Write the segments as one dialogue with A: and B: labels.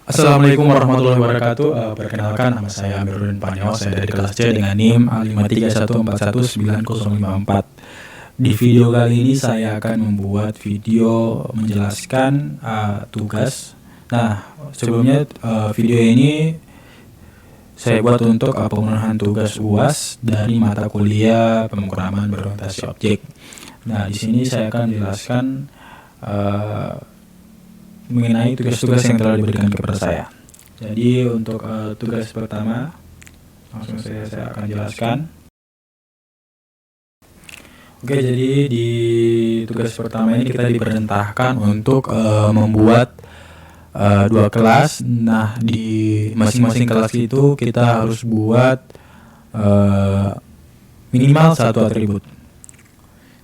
A: Assalamualaikum warahmatullahi wabarakatuh. Perkenalkan, nama saya Amiruddin Panyo. Saya dari kelas C dengan NIM A531419054. Di video kali ini saya akan membuat video menjelaskan tugas. Nah, sebelumnya video ini saya buat untuk pemenuhan tugas UAS dari mata kuliah pemrograman berorientasi objek. Nah, di sini saya akan menjelaskan mengenai tugas-tugas yang telah diberikan kepada saya. Jadi untuk tugas pertama, langsung saya akan jelaskan. Oke, jadi di tugas pertama ini kita diperintahkan untuk membuat dua kelas. Nah, di masing-masing kelas itu kita harus buat minimal satu atribut.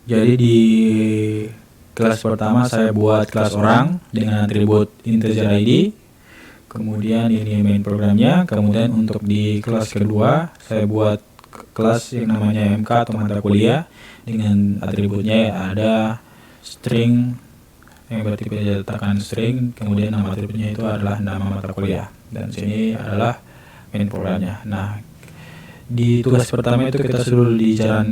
A: Jadi di kelas pertama saya buat kelas orang dengan atribut integer ID. Kemudian ini main programnya. Kemudian untuk di kelas kedua saya buat kelas yang namanya MK atau mata kuliah dengan atributnya ada string yang berarti pencetakan string. Kemudian nama atributnya itu adalah nama mata kuliah. Dan sini adalah main programnya. Nah, di tugas pertama itu kita sudah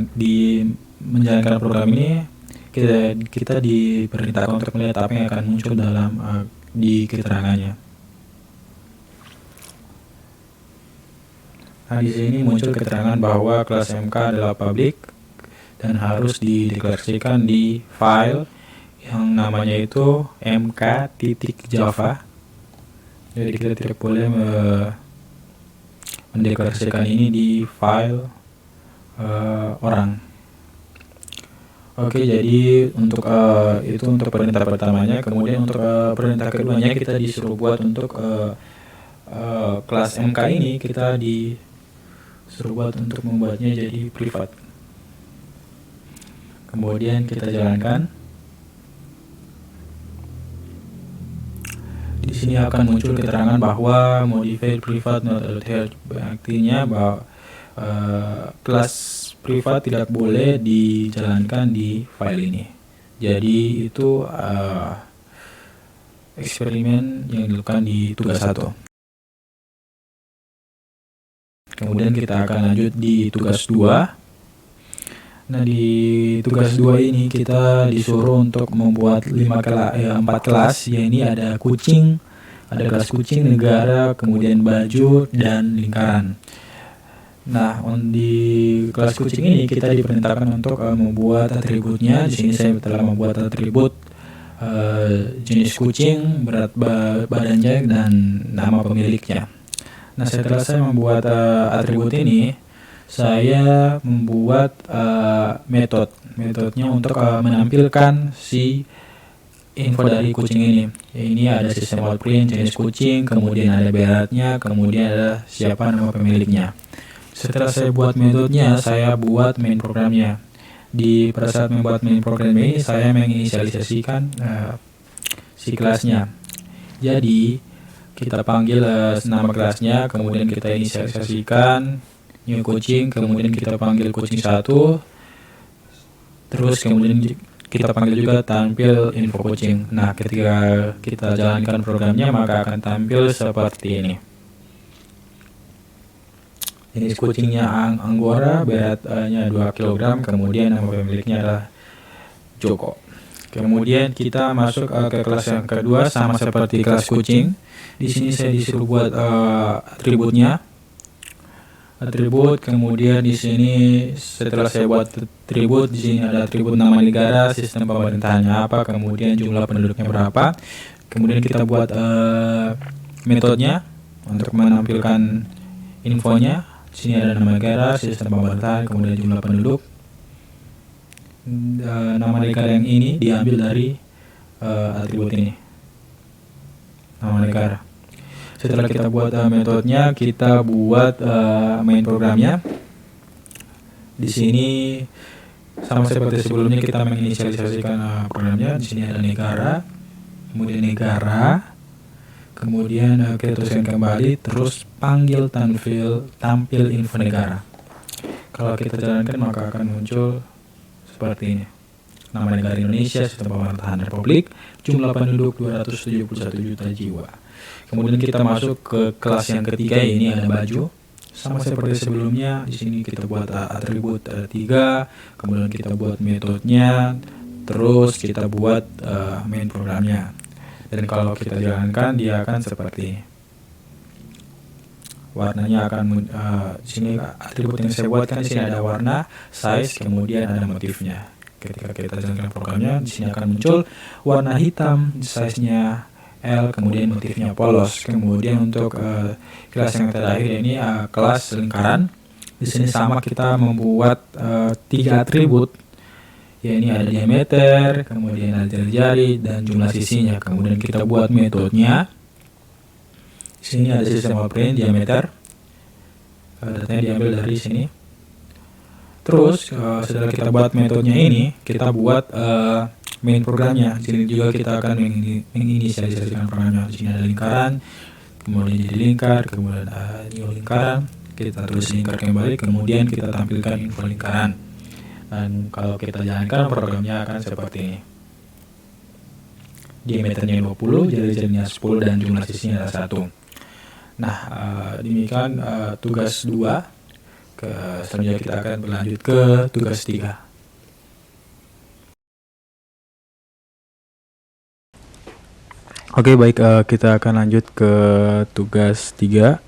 A: menjalankan program ini. Kita diperintahkan untuk melihat apa yang akan muncul dalam di keterangannya. Nah, di sini muncul keterangan bahwa kelas MK adalah public dan harus dideklarasikan di file yang namanya itu mk.java. Jadi kita tidak boleh mendeklarasikan ini di file orang. Oke, jadi untuk itu untuk perintah pertamanya. Kemudian untuk perintah keduanya kita disuruh buat untuk kelas MK ini kita disuruh buat untuk membuatnya jadi privat. Kemudian kita jalankan. Di sini akan muncul keterangan bahwa modified private not allowed, artinya bahwa kelas privat tidak boleh dijalankan di file ini. Jadi itu eksperimen yang dilakukan di tugas 1. Kemudian kita akan lanjut di tugas 2. Nah, di tugas 2 ini kita disuruh untuk membuat 4 kelas. Ya, ini ada kucing, ada kelas kucing, negara, kemudian baju, dan lingkaran. Nah, di kelas kucing ini kita diperintahkan untuk membuat atributnya. Di sini saya telah membuat atribut jenis kucing, berat badannya, dan nama pemiliknya. Nah, setelah saya membuat atribut ini, saya membuat metodenya untuk menampilkan si info dari kucing ini. Ini ada sistem outprint jenis kucing, kemudian ada beratnya, kemudian ada siapa nama pemiliknya. Setelah saya buat metodenya, saya buat main programnya. Pada saat membuat main program ini, saya menginisialisasikan si kelasnya. Jadi, kita panggil nama kelasnya, kemudian kita inisialisasikan new kucing, kemudian kita panggil kucing 1, terus kemudian kita panggil juga tampil info kucing. Nah, ketika kita jalankan programnya, maka akan tampil seperti ini. Jenis kucingnya Anggora, beratnya 2 kg, kemudian nama pemiliknya adalah Joko. Kemudian kita masuk ke kelas yang kedua, sama seperti kelas kucing. Di sini saya disuruh buat atributnya. Atribut, kemudian di sini setelah saya buat atribut, di sini ada atribut nama negara, sistem pemerintahannya apa, kemudian jumlah penduduknya berapa. Kemudian kita buat metodenya untuk menampilkan infonya. Di sini ada nama negara, sistem pemerintahan, kemudian jumlah penduduk. Nama negara yang ini diambil dari atribut ini, nama negara. Setelah kita buat metodenya, kita buat main programnya. Di sini sama seperti sebelumnya, kita menginisialisasikan programnya. Di sini ada negara, kemudian negara. Kemudian kita tuliskan kembali, terus panggil tampil info negara. Kalau kita jalankan maka akan muncul seperti ini. Nama negara Indonesia, sistem pemerintahan Republik, jumlah penduduk 271 juta jiwa. Kemudian kita masuk ke kelas yang ketiga, ini ada baju. Sama seperti sebelumnya, di sini kita buat atribut ada 3, kemudian kita buat metodenya, terus kita buat main programnya. Dan kalau kita jalankan, dia akan seperti warnanya akan di sini atribut yang saya buat kan di sini ada warna, size, kemudian ada motifnya. Ketika kita jalankan programnya, di sini akan muncul warna hitam, size-nya L, kemudian motifnya polos. Kemudian untuk kelas yang terakhir ini kelas lingkaran. Di sini sama kita membuat 3 atribut. Ya, ini ada diameter, kemudian ada jari-jari dan jumlah sisinya. Kemudian kita buat metodenya. Di sini ada sistem print diameter. Datanya diambil dari sini. Terus setelah kita buat metodenya ini, kita buat main programnya. Di sini juga kita akan menginisialisasikan programnya. Di sini ada lingkaran, kemudian jadi lingkar, kemudian ada new lingkaran. Kita tulis lingkar kembali, kemudian kita tampilkan info lingkaran. Dan kalau kita jalankan programnya akan seperti ini. Diameternya 20, jari-jarinya 10 dan jumlah sisinya ada 1. Nah, demikian tugas 2. Selanjutnya kita akan berlanjut ke tugas 3. Oke, baik, kita akan lanjut ke tugas 3.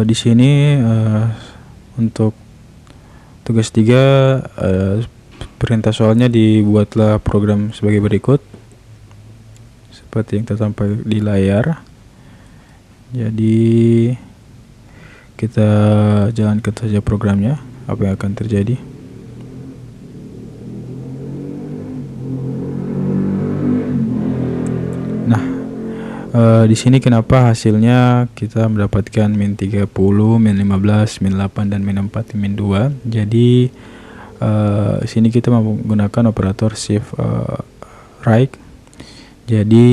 A: Di sini untuk tugas 3 perintah soalnya dibuatlah program sebagai berikut seperti yang tertampak di layar. Jadi kita jalankan saja programnya, apa yang akan terjadi. Nah, di sini kenapa hasilnya kita mendapatkan min 30, min 15, min 8 dan min 4, min 2. Jadi sini kita menggunakan operator shift right. Jadi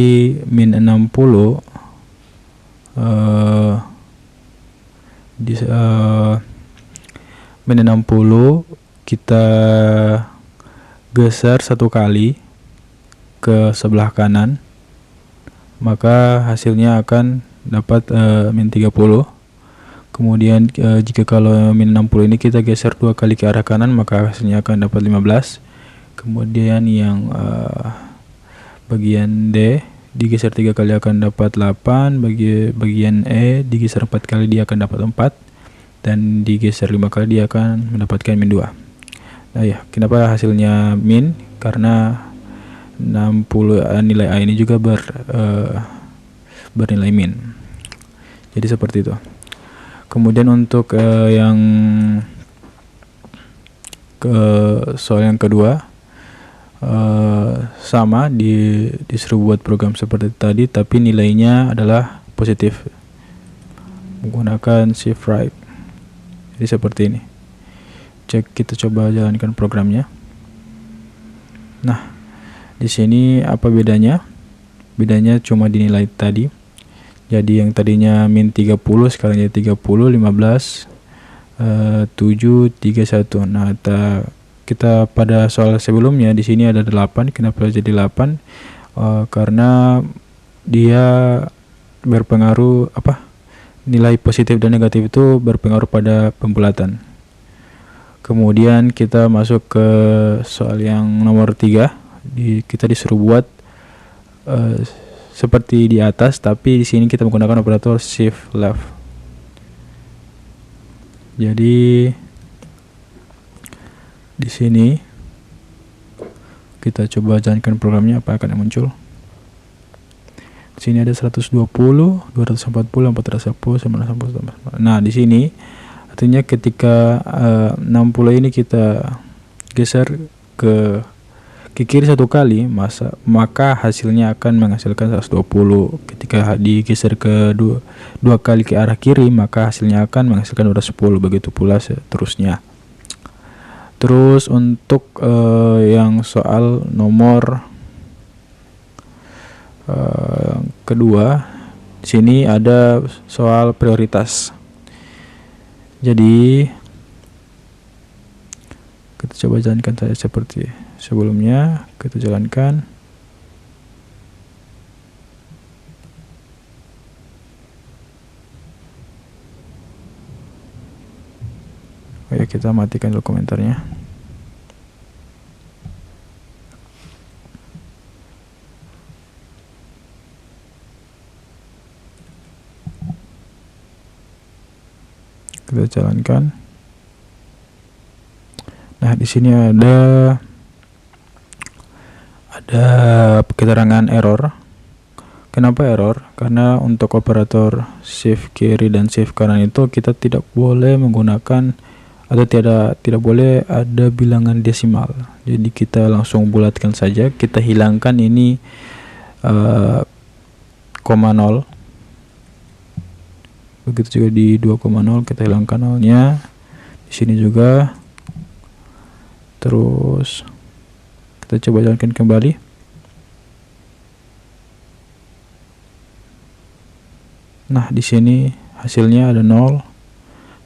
A: min 60 min 60 kita geser 1 kali ke sebelah kanan, maka hasilnya akan dapat min 30. Kemudian jika kalau min 60 ini kita geser 2 kali ke arah kanan, maka hasilnya akan dapat 15. Kemudian yang bagian D digeser 3 kali akan dapat 8, bagian E digeser 4 kali dia akan dapat 4, dan digeser 5 kali dia akan mendapatkan min 2. Nah ya, kenapa hasilnya min? Karena 60 nilai A ini juga bernilai min. Jadi seperti itu. Kemudian untuk yang soal yang kedua, sama disuruh buat program seperti tadi, tapi nilainya adalah positif menggunakan shift right. Jadi seperti ini. Kita coba jalankan programnya. Nah, di sini apa bedanya? Bedanya cuma dinilai tadi. Jadi yang tadinya min 30 sekarang jadi 30, 15, 7, 31. Nah, kita pada soal sebelumnya di sini ada 8. Kenapa jadi 8? Karena dia berpengaruh nilai positif dan negatif itu berpengaruh pada pembulatan. Kemudian kita masuk ke soal yang nomor 3. Kita disuruh buat seperti di atas, tapi di sini kita menggunakan operator shift left. Jadi di sini kita coba jalankan programnya, apa akan muncul. Di sini ada 120, 240, 410, 910. Nah, di sini artinya ketika 60 ini kita geser ke kiri 1 kali, maka hasilnya akan menghasilkan 120. Ketika digeser ke 2 kali ke arah kiri, maka hasilnya akan menghasilkan 210. Begitu pula seterusnya. Terus untuk yang soal nomor kedua, di sini ada soal prioritas. Jadi kita Kita coba jalankan saja seperti sebelumnya. Kita jalankan. Oh ya, kita matikan dulu komentarnya. Kita jalankan. Nah, di sini ada keterangan error. Kenapa error? Karena untuk operator shift kiri dan shift kanan itu kita tidak boleh menggunakan atau tidak boleh ada bilangan desimal. Jadi kita langsung bulatkan saja. Kita hilangkan ini koma 0. Begitu juga di 2,0 kita hilangkan nolnya. Di sini juga. Terus kita coba jalankan kembali. Nah, di sini hasilnya ada 0,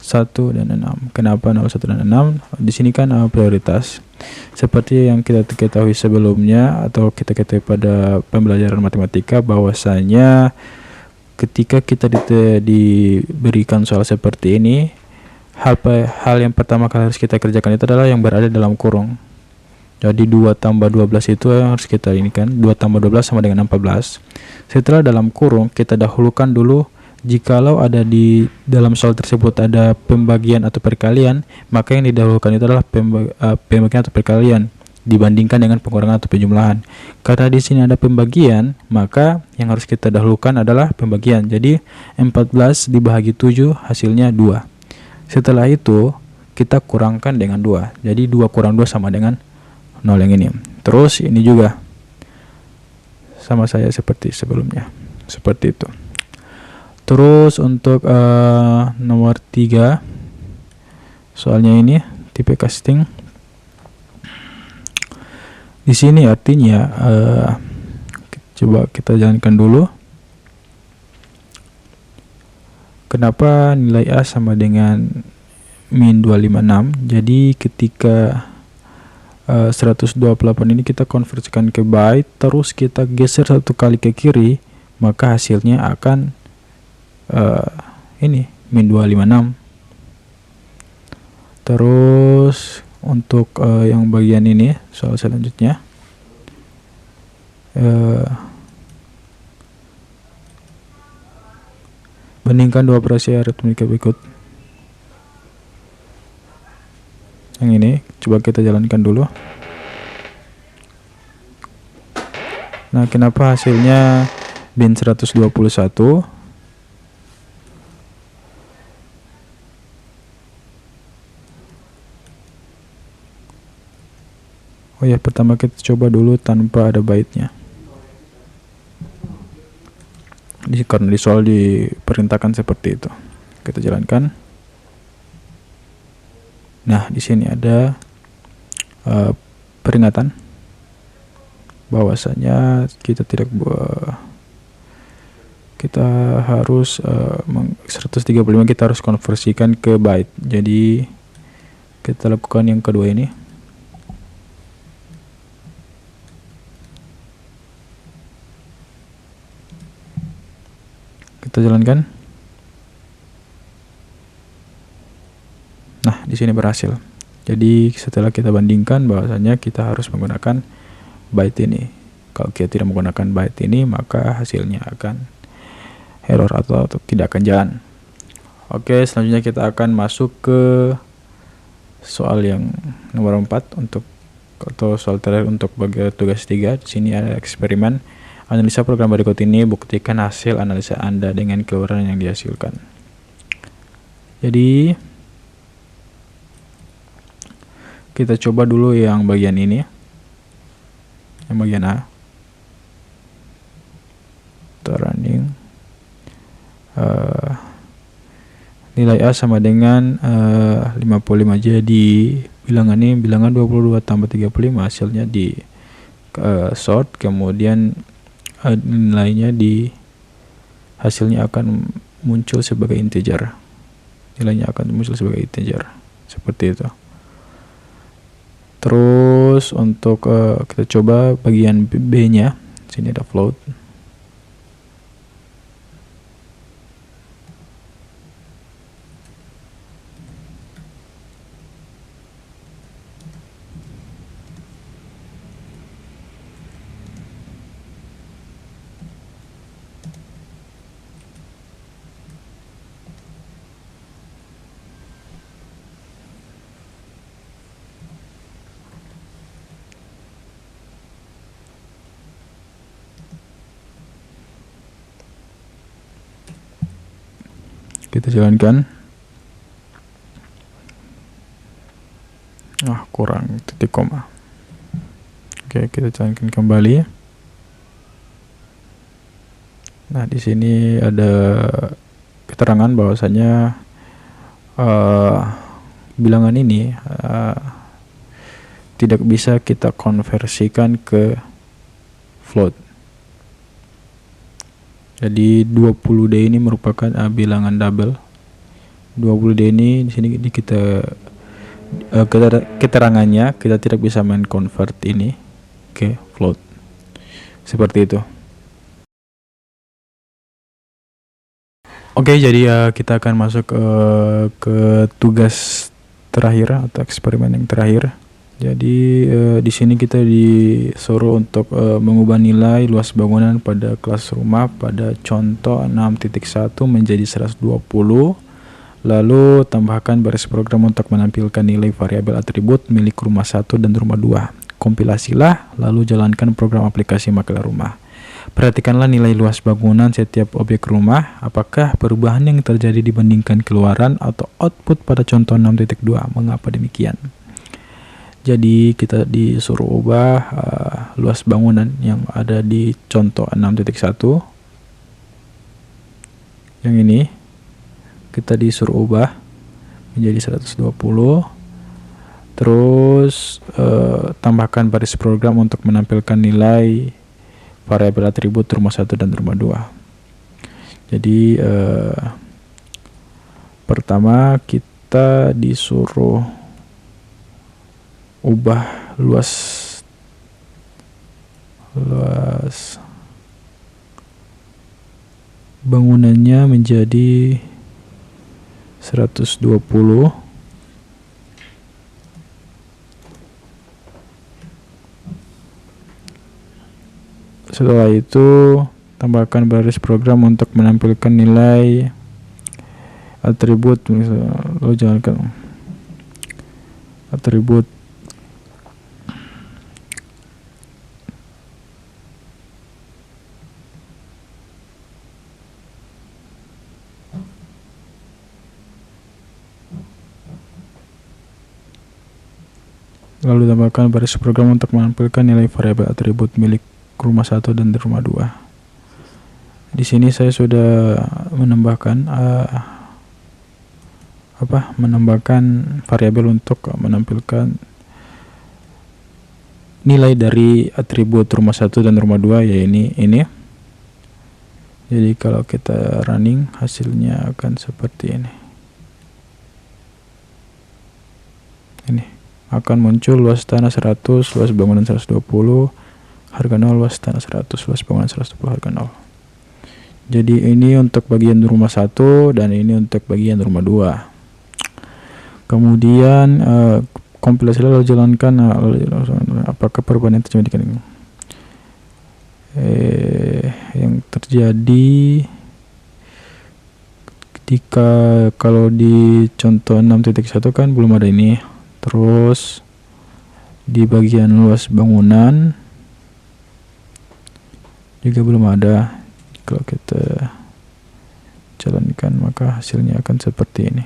A: 1 dan 6. Kenapa 0, 1 dan 6? Di sini kan prioritas. Seperti yang kita ketahui sebelumnya atau kita ketahui pada pembelajaran matematika, bahwasanya ketika kita diberikan soal seperti ini, hal yang pertama kali harus kita kerjakan itu adalah yang berada dalam kurung. Jadi 2 tambah 12 itu yang harus kita ini kan, 2 tambah 12 sama dengan 14. Setelah dalam kurung, kita dahulukan dulu, jikalau ada di dalam soal tersebut ada pembagian atau perkalian, maka yang didahulukan itu adalah pembagian atau perkalian dibandingkan dengan pengurangan atau penjumlahan. Karena di sini ada pembagian, maka yang harus kita dahulukan adalah pembagian. Jadi 14 dibagi 7 hasilnya 2. Setelah itu kita kurangkan dengan 2. Jadi 2 kurang 2 sama dengan 0 yang ini. Terus ini juga sama saya seperti sebelumnya. Seperti itu. Terus untuk nomor 3, soalnya ini tipe casting. Di sini artinya coba kita jalankan dulu. Kenapa nilai A sama dengan min 256? Jadi ketika 128 ini kita konversikan ke byte, terus kita geser 1 kali ke kiri, maka hasilnya akan ini min 256. Terus untuk yang bagian ini, soal selanjutnya, bandingkan 2 operasi aritmetika berikut. Yang ini coba kita jalankan dulu. Nah, kenapa hasilnya bin 121? Oh ya, pertama kita coba dulu tanpa ada baitnya. Karena di soal diperintahkan seperti itu. Kita jalankan. Nah, di sini ada peringatan bahwasanya kita harus 135 kita harus konversikan ke byte. Jadi kita lakukan yang kedua ini. Kita jalankan. Nah, di sini berhasil. Jadi setelah kita bandingkan bahwasanya kita harus menggunakan byte ini. Kalau kita tidak menggunakan byte ini, maka hasilnya akan error atau tidak akan jalan. Oke, selanjutnya kita akan masuk ke soal yang nomor 4 atau soal terakhir untuk bagi tugas 3. Di sini ada eksperimen. Analisa program berikut ini, buktikan hasil analisa Anda dengan keluaran yang dihasilkan. Jadi kita coba dulu yang bagian ini, yang bagian A. Running nilai A sama dengan 55. Jadi bilangan ini bilangan 22 tambah 35, hasilnya di sort, kemudian nilainya hasilnya akan muncul sebagai integer. Nilainya akan muncul sebagai integer. Seperti itu. Terus untuk kita coba bagian B-nya, sini ada float. Kita jalankan. Kurang titik koma. Oke, kita jalankan kembali. Nah, di sini ada keterangan bahwasanya bilangan ini tidak bisa kita konversikan ke float. Jadi 20D ini merupakan bilangan double. 20D ini di sini kita keterangannya kita tidak bisa main convert ini ke float. Seperti itu. Oke, jadi kita akan masuk ke tugas terakhir atau eksperimen yang terakhir. Jadi di sini kita disuruh untuk mengubah nilai luas bangunan pada kelas rumah pada contoh 6.1 menjadi 120. Lalu tambahkan baris program untuk menampilkan nilai variabel atribut milik rumah 1 dan rumah 2. Kompilasilah, lalu jalankan program aplikasi Makalah Rumah. Perhatikanlah nilai luas bangunan setiap objek rumah, apakah perubahan yang terjadi dibandingkan keluaran atau output pada contoh 6.2. Mengapa demikian? Jadi kita disuruh ubah luas bangunan yang ada di contoh 6.1. Yang ini kita disuruh ubah menjadi 120. Terus tambahkan baris program untuk menampilkan nilai variabel atribut rumah 1 dan rumah 2. Jadi pertama kita disuruh ubah luas bangunannya menjadi 120. Setelah itu tambahkan baris program untuk menampilkan nilai atribut, lo jalankan atribut lalu tambahkan baris program untuk menampilkan nilai variabel atribut milik rumah 1 dan rumah 2. Di sini saya sudah menambahkan menambahkan variabel untuk menampilkan nilai dari atribut rumah 1 dan rumah 2, yaitu ini. Jadi kalau kita running, hasilnya akan seperti ini. Ini akan muncul luas tanah 100, luas bangunan 120, harga 0, luas tanah 100, luas bangunan 120, harga 0. Jadi ini untuk bagian rumah 1 dan ini untuk bagian rumah 2. Kemudian kompilasi lalu jalankan apakah perubahan yang terjadi yang terjadi ketika kalau di contoh 6.1 kan belum ada ini. Terus di bagian luas bangunan juga belum ada. Kalau kita jalankan maka hasilnya akan seperti ini.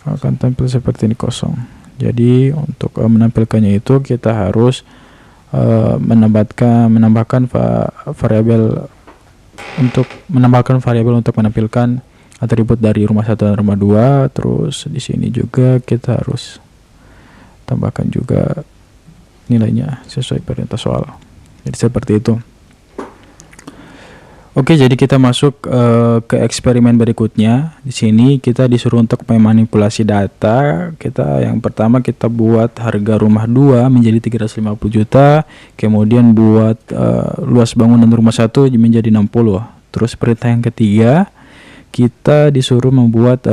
A: Akan tampil seperti ini kosong. Jadi untuk menampilkannya itu kita harus menambahkan variabel untuk menampilkan atribut dari rumah 1 dan rumah 2. Terus di sini juga kita harus tambahkan juga nilainya sesuai perintah soal. Jadi seperti itu. Oke, jadi kita masuk ke eksperimen berikutnya. Di sini kita disuruh untuk memanipulasi data. Yang pertama kita buat harga rumah 2 menjadi 350 juta, kemudian buat luas bangunan rumah 1 menjadi 60. Terus perintah yang ketiga, kita disuruh membuat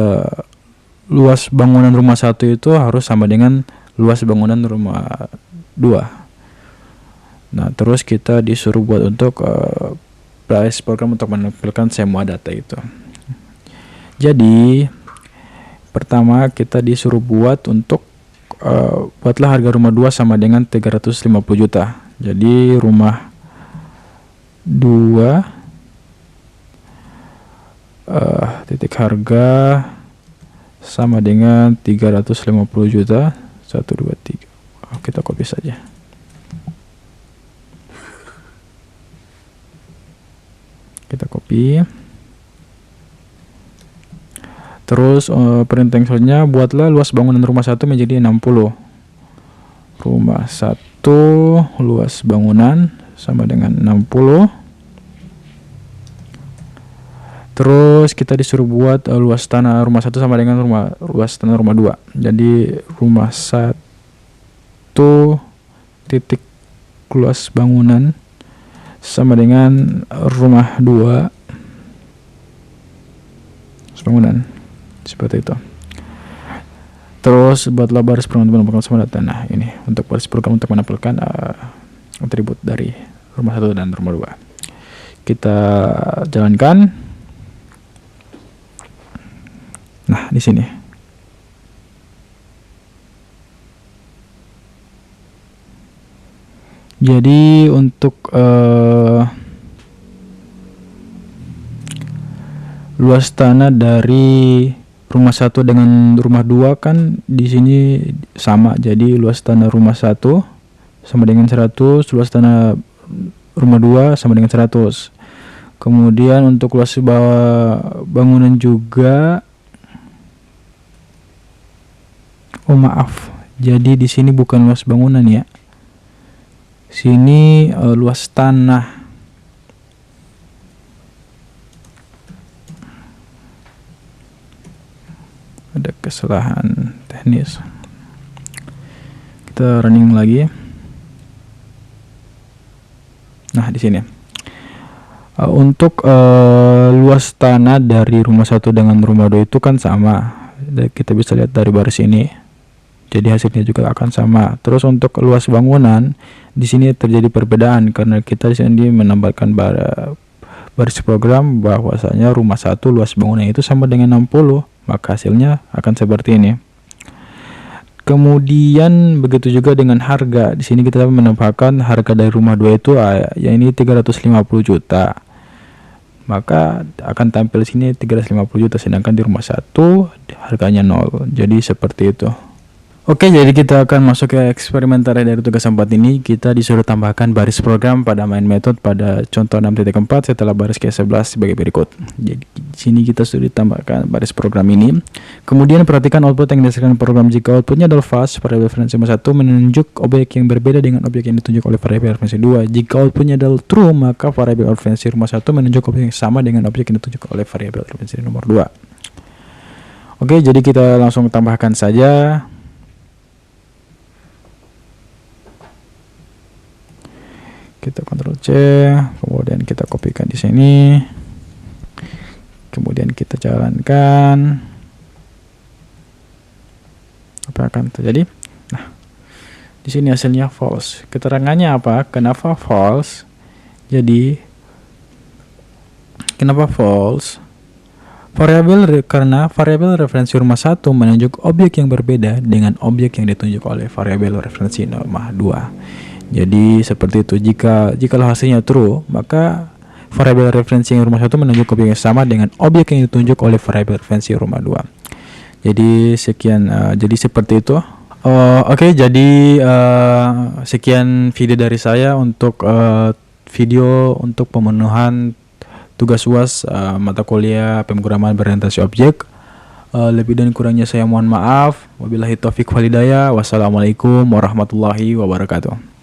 A: luas bangunan rumah 1 itu harus sama dengan luas bangunan rumah 2. Nah, terus kita disuruh buat untuk baris program untuk menampilkan semua data itu. Jadi pertama kita disuruh buat untuk buatlah harga rumah 2 sama dengan 350 juta. Jadi rumah 2 titik harga sama dengan 350 juta. 1 2 3. Kita copy saja. Kita copy. Terus perintah yang selanjutnya, buatlah luas bangunan rumah 1 menjadi 60. Rumah 1 luas bangunan sama dengan 60. Terus kita disuruh buat luas tanah rumah 1 sama dengan luas tanah rumah 2. Jadi rumah 1 titik luas bangunan sama dengan rumah 2 bangunan, seperti itu. Terus buatlah baris program untuk menampilkan semua data. Nah, ini untuk baris program untuk menampilkan atribut dari rumah 1 dan rumah 2. Kita jalankan. Nah, di sini jadi untuk luas tanah dari rumah 1 dengan rumah 2 kan di sini sama. Jadi luas tanah rumah 1 sama dengan 100, luas tanah rumah 2 sama dengan 100. Kemudian untuk luas bangunan juga, maaf. Jadi di sini bukan luas bangunan ya. Sini luas tanah. Ada kesalahan teknis. Kita running lagi. Nah, di sini. Untuk luas tanah dari rumah 1 dengan rumah 2 itu kan sama. Kita bisa lihat dari baris ini. Jadi hasilnya juga akan sama. Terus untuk luas bangunan di sini terjadi perbedaan karena kita di sini menambahkan baris program bahwasanya rumah 1 luas bangunan itu sama dengan 60, maka hasilnya akan seperti ini. Kemudian begitu juga dengan harga. Di sini kita menambahkan harga dari rumah 2 itu ya ini 350 juta. Maka akan tampil di sini 350 juta, sedangkan di rumah 1 harganya 0. Jadi seperti itu. Oke, jadi kita akan masuk ke eksperimen terakhir dari tugas 4 ini. Kita disuruh tambahkan baris program pada main method pada contoh 6.4 setelah baris ke-11 sebagai berikut. Jadi di sini kita sudah tambahkan baris program ini. Kemudian perhatikan output yang dihasilkan program. Jika outputnya adalah false, variabel referensi 1 menunjuk objek yang berbeda dengan objek yang ditunjuk oleh variabel referensi 2. Jika outputnya adalah true, maka variabel referensi rumah 1 menunjuk objek yang sama dengan objek yang ditunjuk oleh variabel referensi nomor 2. Oke, jadi kita langsung tambahkan saja. Kita Ctrl C, kemudian kita kopikan di sini, kemudian kita jalankan. Apa akan terjadi? Nah, di sini hasilnya false. Keterangannya apa? Kenapa false? Jadi, kenapa false? Karena variabel referensi rumah 1 menunjuk objek yang berbeda dengan objek yang ditunjuk oleh variabel referensi rumah 2. Jadi seperti itu. Jikalau hasilnya true, maka variabel referensi yang rumah 1 menunjuk objek yang sama dengan objek yang ditunjuk oleh variabel referensi rumah 2. Jadi sekian. Jadi seperti itu. Oke, jadi sekian video dari saya untuk video untuk pemenuhan tugas UAS mata kuliah pemrograman berorientasi objek. Lebih dan kurangnya saya mohon maaf. Wabillahi taufik wal hidayah. Wassalamualaikum warahmatullahi wabarakatuh.